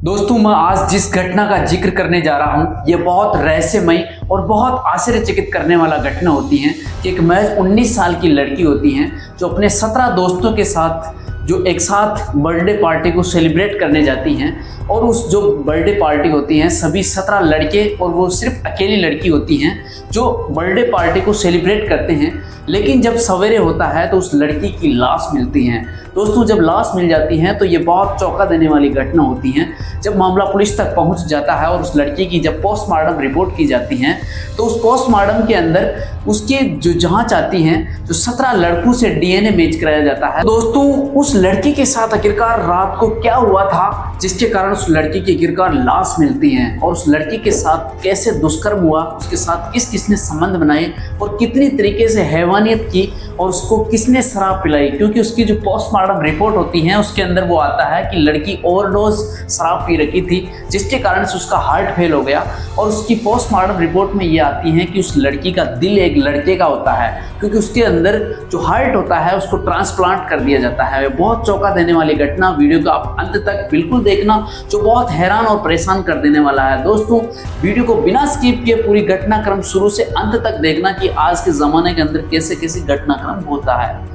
दोस्तों, मैं आज जिस घटना का जिक्र करने जा रहा हूँ ये बहुत रहस्यमय और बहुत आश्चर्यचकित करने वाला घटना होती है कि एक महज 19 साल की लड़की होती है जो अपने 17 दोस्तों के साथ एक साथ बर्थडे पार्टी को सेलिब्रेट करने जाती हैं। और उस जो बर्थडे पार्टी होती है सभी 17 लड़के और वो सिर्फ अकेली लड़की होती हैं जो बर्थडे पार्टी को सेलिब्रेट करते हैं। लेकिन जब सवेरे होता है तो उस लड़की की लाश मिलती है। दोस्तों, जब लाश मिल जाती है तो ये बहुत चौंका देने वाली घटना होती है। जब मामला पुलिस तक पहुंच जाता है और उस लड़की की जब पोस्टमार्टम रिपोर्ट की जाती है तो उस पोस्टमार्टम के अंदर उसके जो जांच आती है जो 17 लड़कों से डीएनए मैच कराया जाता है। दोस्तों, उस लड़की के साथ आखिरकार रात को क्या हुआ था जिसके कारण उस लड़की की आखिरकार लाश मिलती है, और उस लड़की के साथ कैसे दुष्कर्म हुआ, उसके साथ किस किसने संबंध बनाए और कितनी तरीके से हैवानियत की और उसको किसने शराब पिलाई। क्योंकि उसकी जो पोस्टमार्टम रिपोर्ट होती है उसके अंदर वो आता है कि लड़की ओवरडोज शराब पी रखी थी जिसके कारण से उसका हार्ट फेल हो गया। और उसकी पोस्टमार्टम रिपोर्ट में ये आती है कि उस लड़की का दिल एक लड़के का होता है क्योंकि उसके अंदर जो हार्ट होता है उसको ट्रांसप्लांट कर दिया जाता है। बहुत चौंका देने वाली घटना, वीडियो को आप अंत तक बिल्कुल देखना जो बहुत हैरान और परेशान कर देने वाला है। दोस्तों, वीडियो को बिना स्किप किए पूरी घटनाक्रम शुरू से अंत तक देखना कि आज के ज़माने के अंदर कैसे कैसे घटनाक्रम होता है।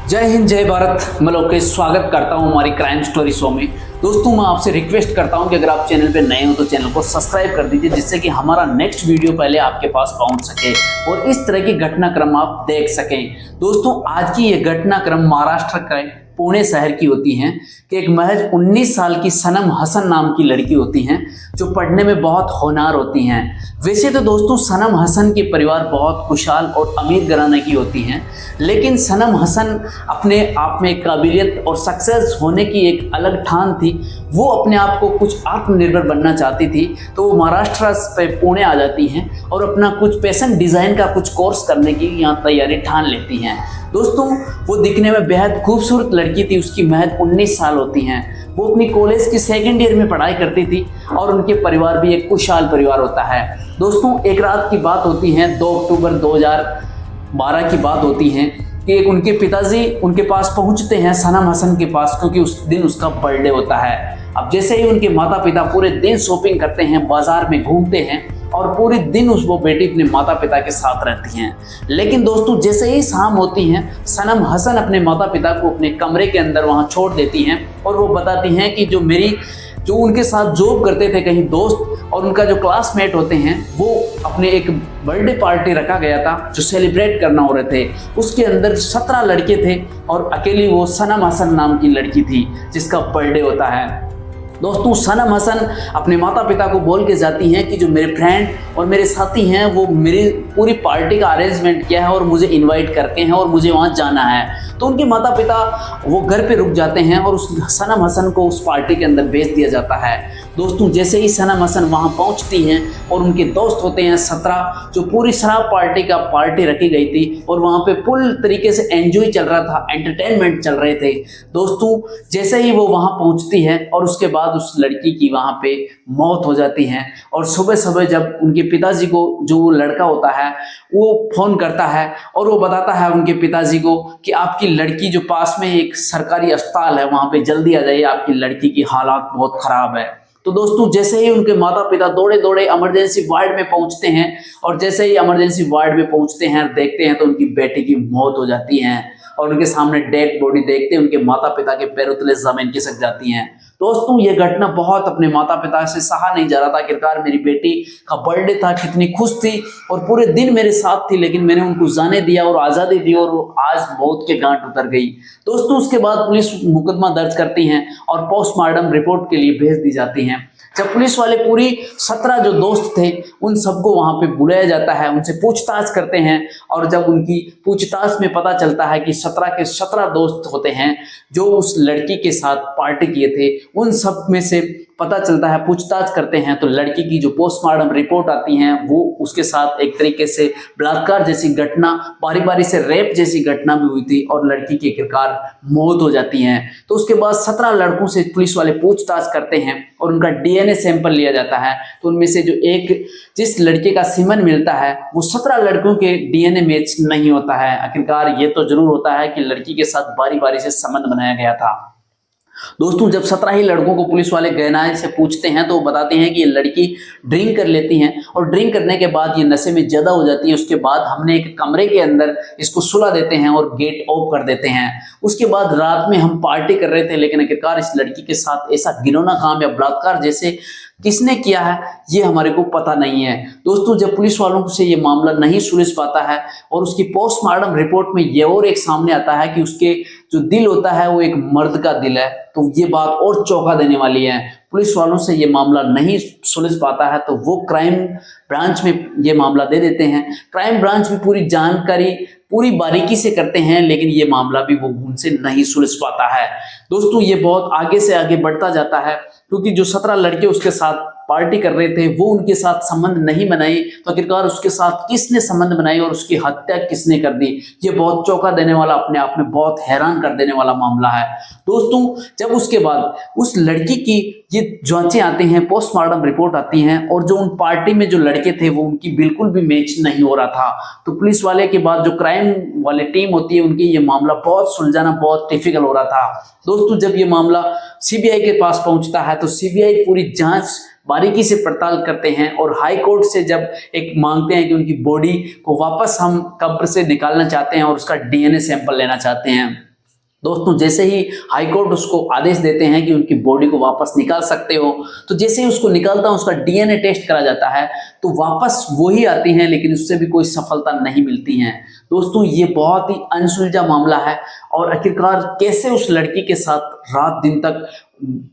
जय हिंद, जय भारत। मैं लोकेश स्वागत करता हूं हमारी क्राइम स्टोरी शो में। दोस्तों, मैं आपसे रिक्वेस्ट करता हूं कि अगर आप चैनल पे नए हो तो चैनल को सब्सक्राइब कर दीजिए जिससे कि हमारा नेक्स्ट वीडियो पहले आपके पास पहुंच सके और इस तरह की घटनाक्रम आप देख सकें। दोस्तों, आज की ये घटनाक्रम महाराष्ट्र का पुणे शहर की होती हैं कि एक महज 19 साल की सनम हसन नाम की लड़की होती हैं जो पढ़ने में बहुत होनहार होती हैं। वैसे तो दोस्तों सनम हसन के परिवार बहुत खुशहाल और अमीर घराने की होती हैं, लेकिन सनम हसन अपने आप में काबिलियत और सक्सेस होने की एक अलग ठान थी। वो अपने आप को कुछ आत्मनिर्भर बनना चाहती थी, तो वो महाराष्ट्र से पुणे आ जाती हैं और अपना कुछ फैशन डिज़ाइन का कुछ कोर्स करने की यहाँ तैयारी ठान लेती हैं। दोस्तों, वो दिखने में बेहद खूबसूरत लड़की थी, उसकी महज 19 साल होती हैं। वो अपनी कॉलेज की सेकेंड ईयर में पढ़ाई करती थी और उनके परिवार भी एक खुशहाल परिवार होता है। दोस्तों, एक रात की बात होती है, 2 अक्टूबर 2012 की बात होती है कि एक उनके पिताजी उनके पास पहुंचते हैं सनम हसन के पास क्योंकि उस दिन उसका बर्थडे होता है। अब जैसे ही उनके माता पिता पूरे दिन शॉपिंग करते हैं, बाजार में घूमते हैं और पूरे दिन वो बेटी अपने माता पिता के साथ रहती हैं। लेकिन दोस्तों, जैसे ही शाम होती है सनम हसन अपने माता पिता को अपने कमरे के अंदर वहाँ छोड़ देती हैं और वो बताती हैं कि जो उनके साथ जॉब करते थे कहीं दोस्त और उनका जो क्लासमेट होते हैं वो अपने एक बर्थडे पार्टी रखा गया था जो सेलिब्रेट करना हो रहे थे। उसके अंदर 17 लड़के थे और अकेली वो सनम हसन नाम की लड़की थी जिसका बर्थडे होता है। दोस्तों, सनम हसन अपने माता पिता को बोल के जाती हैं कि जो मेरे फ्रेंड और मेरे साथी हैं वो मेरी पूरी पार्टी का अरेंजमेंट किया है और मुझे इनवाइट करके हैं और मुझे वहाँ जाना है। तो उनके माता पिता वो घर पे रुक जाते हैं और उस सनम हसन को उस पार्टी के अंदर भेज दिया जाता है। दोस्तों, जैसे ही सनम हसन वहाँ पहुँचती हैं और उनके दोस्त होते हैं 17 जो पूरी शराब पार्टी रखी गई थी और वहाँ पे फुल तरीके से एंजॉय चल रहा था, एंटरटेनमेंट चल रहे थे। दोस्तों, जैसे ही वो वहाँ पहुँचती है और उसके बाद उस लड़की की वहाँ पे मौत हो जाती है और सुबह सुबह जब उनके पिताजी को जो वो लड़का होता है वो फ़ोन करता है और वो बताता है उनके पिताजी को कि आपकी लड़की जो पास में एक सरकारी अस्पताल है वहाँ पे जल्दी आ जाइए, आपकी लड़की की हालात बहुत ख़राब है। तो दोस्तों, जैसे ही उनके माता पिता दौड़े दौड़े इमरजेंसी वार्ड में पहुंचते हैं और जैसे ही इमरजेंसी वार्ड में पहुंचते हैं देखते हैं तो उनकी बेटी की मौत हो जाती है और उनके सामने डेड बॉडी देखते हैं उनके माता पिता के पैरों तले जमीन खिसक जाती हैं। दोस्तों, ये घटना बहुत अपने माता पिता से सहा नहीं जा रहा था। आखिरकार मेरी बेटी का बर्थडे था, कितनी खुश थी और पूरे दिन मेरे साथ थी, लेकिन मैंने उनको जाने दिया और आज़ादी दी और आज मौत के घाट उतर गई। दोस्तों, उसके बाद पुलिस मुकदमा दर्ज करती हैं और पोस्टमार्टम रिपोर्ट के लिए भेज दी जाती हैं। जब पुलिस वाले पूरी 17 जो दोस्त थे उन सबको वहाँ पे बुलाया जाता है, उनसे पूछताछ करते हैं और जब उनकी पूछताछ में पता चलता है कि 17 के 17 दोस्त होते हैं जो उस लड़की के साथ पार्टी किए थे, उन सब में से पता चलता है, पूछताछ करते हैं तो लड़की की जो पोस्टमार्टम रिपोर्ट आती हैं वो उसके साथ एक तरीके से बलात्कार जैसी घटना, बारी बारी से रेप जैसी घटना भी हुई थी और लड़की की आखिरकार मौत हो जाती है। तो उसके बाद 17 लड़कों से पुलिस वाले पूछताछ करते हैं और उनका डीएनए सैंपल लिया जाता है। तो उनमें से जो जिस लड़के का सीमन मिलता है वो 17 लड़कों के डीएनए मैच नहीं होता है। आखिरकार ये तो जरूर होता है कि लड़की के साथ बारी बारी से संबंध बनाया गया था। दोस्तों जब 17 ही लड़कों को पुलिस वाले गहनाई से पूछते हैं तो वो बताते हैं कि ये लड़की ड्रिंक कर लेती हैं और ड्रिंक करने के बाद ये नशे में ज्यादा हो जाती है। उसके बाद हमने एक कमरे के अंदर इसको सुला देते हैं और गेट ऑफ कर देते हैं। उसके बाद रात में हम पार्टी कर रहे थे, लेकिन आखिरकार इस लड़की के साथ ऐसा घिनौना काम या बलात्कार जैसे किसने किया है ये हमारे को पता नहीं है। दोस्तों जब पुलिस वालों से ये मामला नहीं सुलझ पाता है और उसकी पोस्टमार्टम रिपोर्ट में ये और एक सामने आता है कि उसके जो दिल होता है वो एक मर्द का दिल है, तो ये बात और चौंका देने वाली है। पुलिस वालों से ये मामला नहीं सुलझ पाता है तो वो क्राइम ब्रांच में ये मामला दे देते हैं। क्राइम ब्रांच भी पूरी जानकारी पूरी बारीकी से करते हैं, लेकिन ये मामला भी वो उनसे नहीं सुलझ पाता है। दोस्तों ये बहुत आगे से आगे बढ़ता जाता है, क्योंकि जो 17 लड़के उसके साथ पार्टी कर रहे थे वो उनके साथ संबंध नहीं बनाई, तो आखिरकार उसके साथ किसने संबंध बनाई और उसकी हत्या किसने कर दी, ये बहुत चौंका देने वाला, अपने आप में बहुत हैरान कर देने वाला मामला है। दोस्तों जब उसके बाद उस लड़की की ये जांचें आती हैं, पोस्टमार्टम रिपोर्ट आती हैं और जो उन पार्टी में जो लड़के थे वो उनकी बिल्कुल भी मैच नहीं हो रहा था, तो पुलिस वाले के बाद जो क्राइम वाले टीम होती है उनकी ये मामला बहुत सुलझाना बहुत डिफिकल्ट हो रहा था। दोस्तों जब ये मामला सीबीआई के पास पहुंचता है तो सीबीआई पूरी जांच बारीकी से पड़ताल करते हैं और हाई कोर्ट से जब एक मांगते हैं कि उनकी बॉडी को वापस हम कब्र से निकालना चाहते हैं और उसका डीएनए सैंपल लेना चाहते हैं। दोस्तों जैसे ही हाई कोर्ट उसको आदेश देते हैं कि उनकी बॉडी को वापस निकाल सकते हो, तो जैसे ही उसको निकालता है उसका डीएनए टेस्ट करा जाता है तो वापस वही आती हैं, लेकिन उससे भी कोई सफलता नहीं मिलती है। दोस्तों ये बहुत ही अनसुलझा मामला है और आखिरकार कैसे उस लड़की के साथ रात दिन तक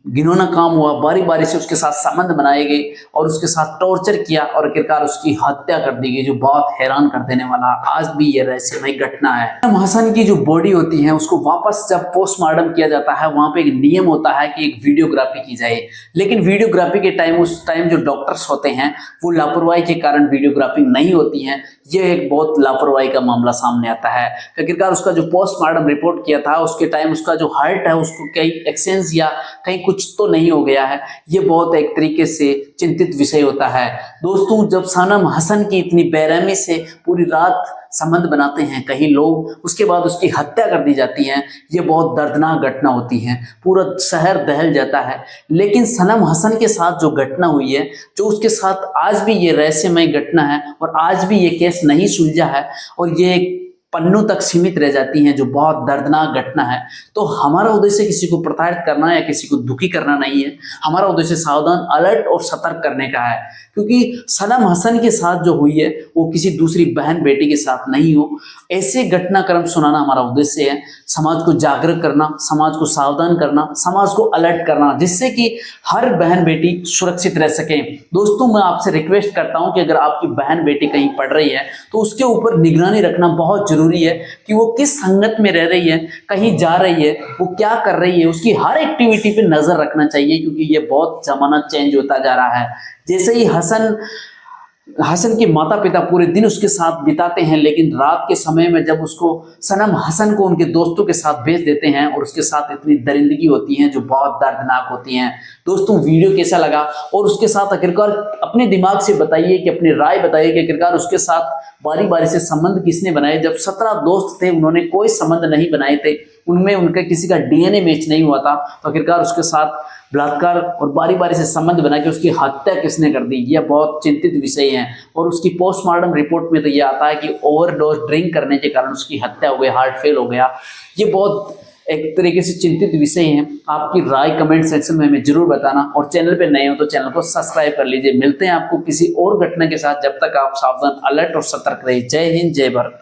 घिनौना काम हुआ, बारी बारी से उसके साथ संबंध बनाए गए और उसके साथ टॉर्चर किया और आखिरकार उसकी हत्या कर दी गई, जो बहुत हैरान कर देने वाला आज भी ये रहस्यमय घटना है। सनम हसन की जो बॉडी होती है उसको वापस जब पोस्टमार्टम किया जाता है, वहां पे एक नियम होता है कि एक वीडियोग्राफी की जाए, लेकिन वीडियोग्राफी के टाइम उस टाइम जो डॉक्टर्स होते हैं वो लापरवाही के कारण वीडियोग्राफी नहीं होती है। ये एक बहुत लापरवाही का मामला सामने आता है। आखिरकार उसका जो पोस्टमार्टम रिपोर्ट किया था उसके टाइम उसका जो हार्ट है उसको कहीं एक्सचेंज या कहीं कुछ तो नहीं हो गया है, ये बहुत एक तरीके से चिंतित विषय होता है। दोस्तों जब सनम हसन की इतनी बेरहमी से पूरी रात संबंध बनाते हैं कई लोग, उसके बाद उसकी हत्या कर दी जाती है, ये बहुत दर्दनाक घटना होती है, पूरा शहर दहल जाता है। लेकिन सनम हसन के साथ जो घटना हुई है, जो उसके साथ आज भी ये रहस्यमय घटना है और आज भी ये केस नहीं सुलझा है और ये पन्नों तक सीमित रह जाती हैं, जो बहुत दर्दनाक घटना है। तो हमारा उद्देश्य किसी को प्रताड़ित करना या किसी को दुखी करना नहीं है, हमारा उद्देश्य सावधान, अलर्ट और सतर्क करने का है, क्योंकि सनम हसन के साथ जो हुई है वो किसी दूसरी बहन बेटी के साथ नहीं हो। ऐसे घटनाक्रम सुनाना हमारा उद्देश्य है, समाज को जागरूक करना, समाज को सावधान करना, समाज को अलर्ट करना, जिससे कि हर बहन बेटी सुरक्षित रह सके। दोस्तों मैं आपसे रिक्वेस्ट करता हूं कि अगर आपकी बहन बेटी कहीं पढ़ रही है तो उसके ऊपर निगरानी रखना बहुत जरूरी है कि वो किस संगत में रह रही है, कहीं जा रही है, वो क्या कर रही है, उसकी हर एक्टिविटी पे नजर रखना चाहिए, क्योंकि ये बहुत जमाना चेंज होता जा रहा है। जैसे ही हसन के माता पिता पूरे दिन उसके साथ बिताते हैं, लेकिन रात के समय में जब उसको सनम हसन को उनके दोस्तों के साथ भेज देते हैं और उसके साथ इतनी दरिंदगी होती है जो बहुत दर्दनाक होती हैं। दोस्तों वीडियो कैसा लगा और उसके साथ आखिरकार अपने दिमाग से बताइए कि अपनी राय बताइए कि आखिरकार उसके साथ बारी बारी से संबंध किसने बनाए। जब 17 दोस्त थे उन्होंने कोई संबंध नहीं बनाए थे, उनमें उनका किसी का डीएनए मैच नहीं हुआ था, तो आखिरकार उसके साथ बलात्कार और बारी बारी से संबंध बना के उसकी हत्या किसने कर दी, यह बहुत चिंतित विषय है। और उसकी पोस्टमार्टम रिपोर्ट में तो यह आता है कि ओवरडोज ड्रिंक करने के कारण उसकी हत्या हो गई, हार्ट फेल हो गया। ये बहुत एक तरीके से चिंतित विषय है। आपकी राय कमेंट सेक्शन में हमें जरूर बताना और चैनल पे नए हो तो चैनल को सब्सक्राइब कर लीजिए। मिलते हैं आपको किसी और घटना के साथ, जब तक आप सावधान, अलर्ट और सतर्क रहिए। जय हिंद, जय भारत।